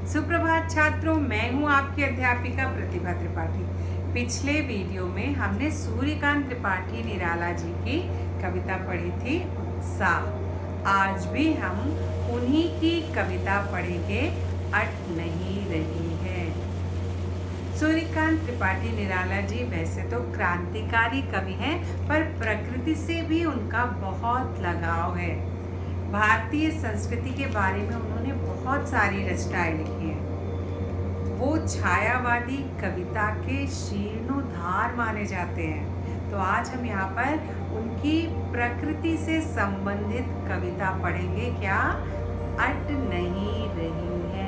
सुप्रभात छात्रों, मैं हूं आपकी अध्यापिका प्रतिभा त्रिपाठी। पिछले वीडियो में हमने सूर्यकांत त्रिपाठी निराला जी की कविता पढ़ी थी उत्साह। आज भी हम उन्हीं की कविता पढ़ेंगे, अट नहीं रही है। सूर्यकांत त्रिपाठी निराला जी वैसे तो क्रांतिकारी कवि हैं, पर प्रकृति से भी उनका बहुत लगाव है। भारतीय संस्कृति के बारे में उन्होंने बहुत सारी रचनाएं लिखी हैं। वो छायावादी कविता के जीर्णोद्धार माने जाते हैं। तो आज हम यहाँ पर उनकी प्रकृति से संबंधित कविता पढ़ेंगे, क्या अट नहीं रही है।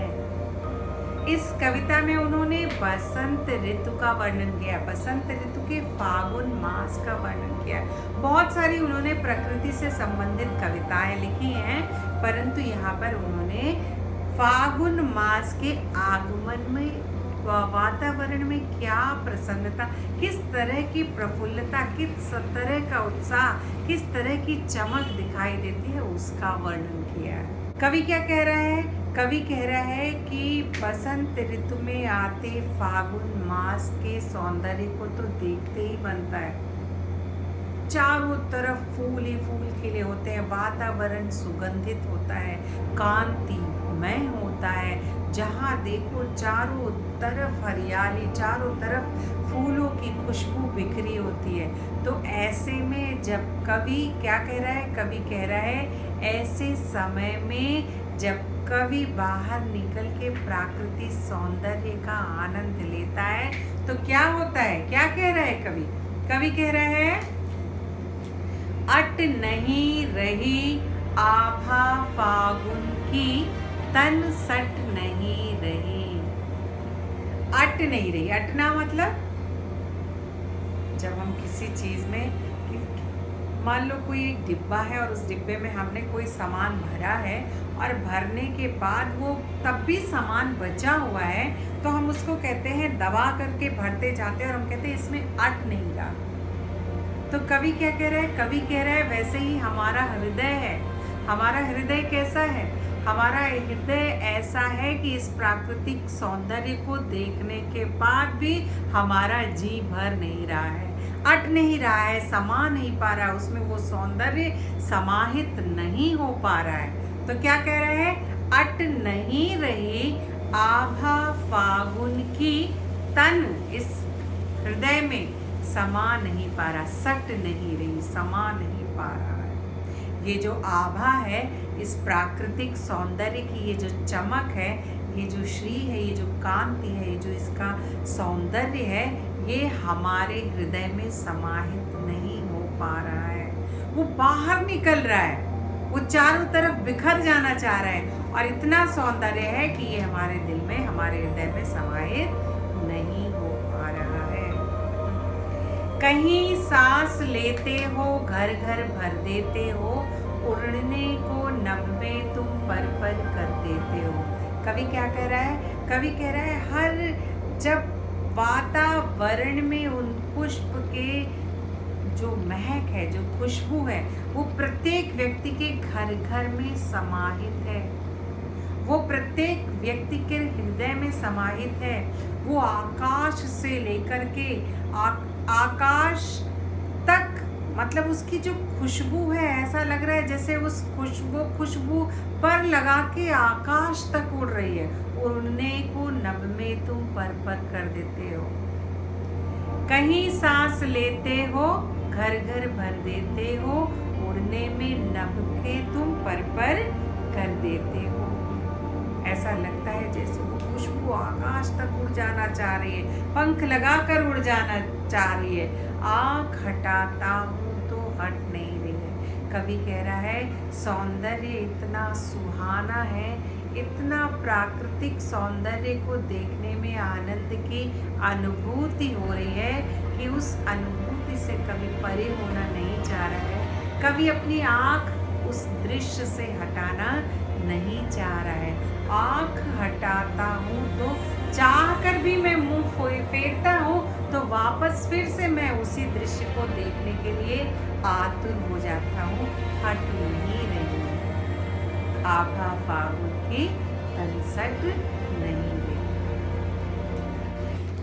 इस कविता में उन्होंने बसंत ऋतु का वर्णन किया, बसंत ऋतु के फागुन मास का वर्णन किया। बहुत सारी उन्होंने प्रकृति से संबंधित कविताएं लिखी हैं, परंतु यहाँ पर उन्होंने फागुन मास के आगमन में वातावरण में क्या प्रसन्नता, किस तरह की प्रफुल्लता, किस तरह का उत्साह, किस तरह की चमक दिखाई देती है, उसका वर्णन किया है। कवि क्या कह रहा है? कवि कह रहा है कि बसंत ऋतु में आते फागुन मास के सौंदर्य को तो देखते ही बनता है। चारों तरफ फूल ही फूल खिले होते हैं, वातावरण सुगंधित होता है, कांतिमय होता है। जहाँ देखो चारों तरफ हरियाली, चारों तरफ फूलों की खुशबू बिखरी होती है। तो ऐसे में जब कवि क्या कह रहा है? कवि कह रहा है ऐसे समय में जब कवि बाहर निकल के प्राकृतिक सौंदर्य का आनंद लेता है तो क्या होता है? क्या कह रहा है कवि? कवि कह रहा है अट नहीं रही आभा फागुन की, तन सट नहीं रही। अट नहीं रही, अटना मतलब जब हम किसी चीज में, मान लो कोई एक डिब्बा है और उस डिब्बे में हमने कोई सामान भरा है और भरने के बाद वो तब भी सामान बचा हुआ है, तो हम उसको कहते हैं दबा करके भरते जाते हैं और हम कहते हैं इसमें अट नहीं रहा। तो कवि क्या कह रहा है? कवि कह रहा है वैसे ही हमारा हृदय है। हमारा हृदय कैसा है? हमारा हृदय ऐसा है कि इस प्राकृतिक सौंदर्य को देखने के बाद भी हमारा जी भर नहीं रहा है, अट नहीं रहा है, समा नहीं पा रहा, उसमें वो सौंदर्य समाहित नहीं हो पा रहा है। तो क्या कह रहे हैं? अट नहीं रही आभा फागुन की, तन इस हृदय में समा नहीं पा रहा, सट नहीं रही, समा नहीं पा रहा है। ये जो आभा है, इस प्राकृतिक सौंदर्य की ये जो चमक है, ये जो श्री है, ये जो कांति है, ये जो इसका सौंदर्य है, ये हमारे हृदय में समाहित नहीं हो पा रहा है। वो बाहर निकल रहा है, वो चारों तरफ बिखर जाना चाह रहा है और इतना सौंदर्य है कि ये हमारे दिल में, हमारे हृदय में समाहित नहीं हो पा रहा है। कहीं सांस लेते हो घर घर भर देते हो, उड़ने को नभ में तुम पर पर कर देते हो। कवि क्या कह रहा है? कवि कह रहा है हर जब वातावरण में उन पुष्प के जो महक है, जो खुशबू है, वो प्रत्येक व्यक्ति के घर घर में समाहित है, वो प्रत्येक व्यक्ति के हृदय में समाहित है। वो आकाश से लेकर के आकाश तक, मतलब उसकी जो खुशबू है, ऐसा लग रहा है जैसे उस खुशबू पर लगा के आकाश तक उड़ रही है। उड़ने को नभ में तुम पर कर देते हो। कहीं सांस लेते हो घर घर भर देते हो, उड़ने में नभ के तुम पर कर देते हो। ऐसा लगता है जैसे वो खुशबू आकाश तक उड़ जाना चाह रही है, पंख लगाकर उड़ जाना चाह रही है। आँख हटाता हूँ तो हट नहीं रही है। कवि कह रहा है सौंदर्य इतना सुहाना है, इतना प्राकृतिक सौंदर्य को देखने में आनंद की अनुभूति हो रही है कि उस अनुभूति से कवि परे होना नहीं चाह रहा है। कवि अपनी आँख उस दृश्य से हटाना नहीं चाह रहा है। आँख हटाता हूँ तो चाह कर भी मैं मुंह फेरता हूँ तो वापस फिर से मैं उसी दृश्य को देखने के लिए आतुर हो जाता हूँ। हट नहीं रही आभा फागुन की, तनसट नहीं वे।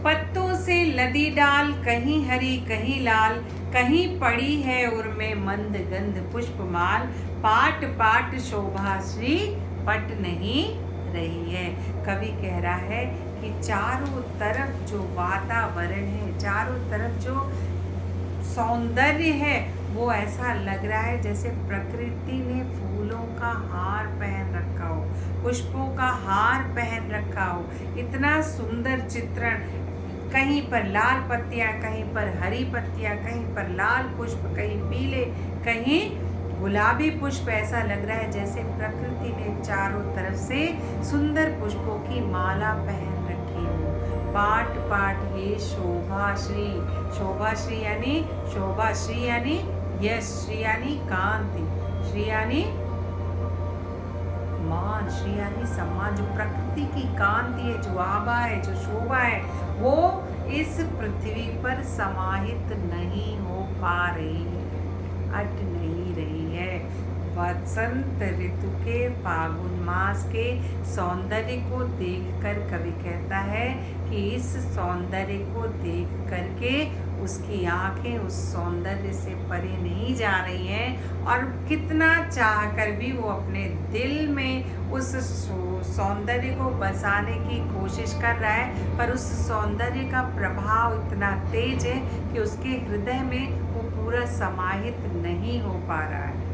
पत्तों से लदी डाल, कहीं हरी कहीं लाल, कहीं पड़ी है उर्मे मंद गंध पुष्पमाल, पाट पाट शोभा श्री पट नहीं रही है। कवि कह रहा है कि चारों तरफ जो वातावरण है, चारों तरफ जो सौंदर्य है, वो ऐसा लग रहा है जैसे प्रकृति ने फूलों का हार पहन रखा हो, पुष्पों का हार पहन रखा हो। इतना सुंदर चित्रण, कहीं पर लाल पत्तियां, कहीं पर हरी पत्तियां, कहीं पर लाल पुष्प, कहीं पीले, कहीं गुलाबी पुष्प। ऐसा लग रहा है जैसे प्रकृति ने चारों तरफ से सुंदर पुष्पों की माला पहन रखी हो। पाट पाट ये शोभा श्री, शोभा श्री यानी शोभा श्री यानी यश, श्री यानी कांति, श्री यानी मान, श्री यानी सम्मान। जो प्रकृति की कांति है, जो आभा है, जो शोभा है, वो इस पृथ्वी पर समाहित नहीं हो पा रही है, अट नहीं रही है। वसंत ऋतु के फागुन मास के सौंदर्य को देखकर कवि कहता है कि इस सौंदर्य को देख करके उसकी आंखें उस सौंदर्य से परे नहीं जा रही हैं, और कितना चाह कर भी वो अपने दिल में उस सौंदर्य को बसाने की कोशिश कर रहा है, पर उस सौंदर्य का प्रभाव इतना तेज है कि उसके हृदय में वो पूरा समाहित नहीं हो पा रहा है।